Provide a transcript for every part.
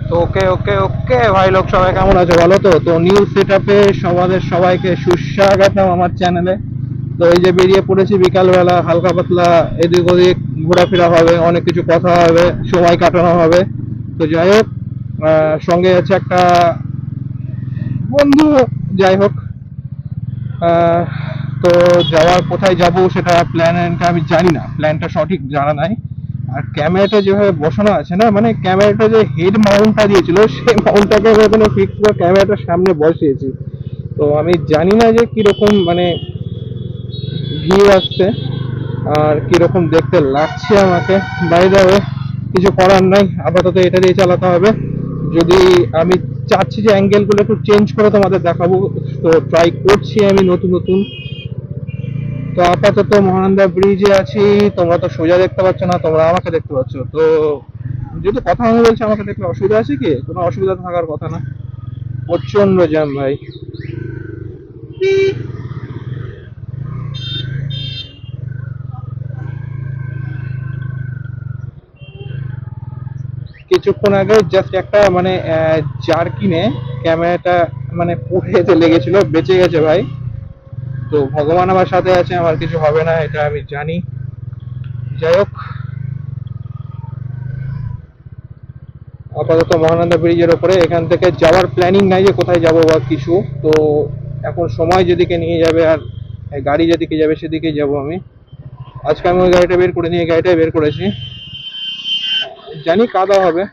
তো ওকে ওকে ওকে ভাই লোক সবাই কেমন আছে ভালো তো? তো নিউ সেট আপে সবাইকে সুস্বাগতম আমার চ্যানেলে। তো এই যে বেরিয়ে পড়েছি বিকালবেলা, হালকা পাতলা এদিক ওদিক ঘোরাফেরা হবে, অনেক কিছু কথা হবে, সময় কাটানো হবে। তো যাই হোক, সঙ্গে আছে একটা বন্ধু। যাই হোক, আহ, তো কোথায় যাব সেটা প্ল্যানটা আমি জানি না, প্ল্যানটা সঠিক জানা নাই। আর ক্যামেরাটা যেভাবে বসানো আছে না, মানে ক্যামেরাটা যে হেড মাউন্টটা দিয়েছিল সেই মাউন্টটাকে আমি এখানে ফিক্স করে ক্যামেরাটার সামনে বসিয়েছি। তো আমি জানি না যে কিরকম মানে ভিউ আসছে আর কিরকম দেখতে লাগছে আমাকে। বাই দ্য ওয়ে, কিছু করার নাই, আপাতত এটা দিয়ে চালাতে হবে। যদি আমি চাচ্ছি যে অ্যাঙ্গেলগুলো একটু চেঞ্জ করে তোমাদের দেখাবো, তো ট্রাই করছি আমি নতুন নতুন। তো আপাতত মহানন্দা ব্রিজে আছি। তোমরা তো সোজা দেখতে পাচ্ছ না, তোমরা আমাকে দেখতে পাচ্ছ তো। যেহেতু কথা আমি বলছি, আমাকে দেখলে অসুবিধা আছে কি? কোনো অসুবিধা থাকার কথা না। প্রচন্ড জ্যাম ভাই। কিছুক্ষণ আগে জাস্ট একটা মানে জার্কিনে ক্যামেরাটা মানে পড়ে যেতে লেগেছিল, বেঁচে গেছে ভাই। তো ভগবান আমার সাথে আছে, আমার কিছু হবে না, এটা আমি জানি। যাই হোক, আপাতত মহানন্দা ব্রিজের ওপরে, এখান থেকে যাওয়ার প্ল্যানিং নাই যে কোথায় যাব বা কিছু। তো এখন সময় যেদিকে নিয়ে যাবে আর গাড়ি যেদিকে যাবে সেদিকেই যাব আমি। আজকে আমি ওই গাড়িটা বের করে নিয়ে গাড়িটাই বের করেছি। জানি কাদা হবে,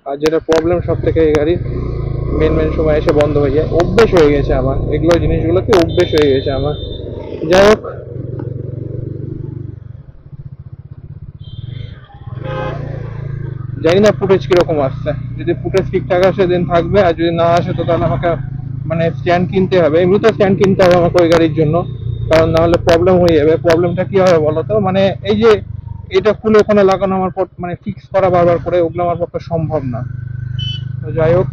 আর যেটা প্রবলেম সব থেকে এই গাড়ি মেন মেন সময় এসে বন্ধ হয়ে যায়। অভ্যেস হয়ে গেছে আমার, এগুলো জিনিসগুলোকে অভ্যেস হয়ে গেছে আমার। যাই হোক, জানি না ফুটেজ কিরকম আসছে। যদি ফুটেজ ঠিকঠাক আসে দেন থাকবে, আর যদি না আসে তো তাহলে আমাকে মানে স্ট্যান্ড কিনতে হবে, এমনিতে স্ট্যান্ড কিনতে হবে আমাকে ওই গাড়ির জন্য। কারণ না হলে প্রবলেম হয়ে যাবে। প্রবলেমটা কি হবে বলো তো, মানে এই যে এটা খুলে ওখানে লাগানো আমার পর মানে ফিক্স করা বারবার করে, ওগুলো আমার পক্ষে সম্ভব না। তো যাই হোক,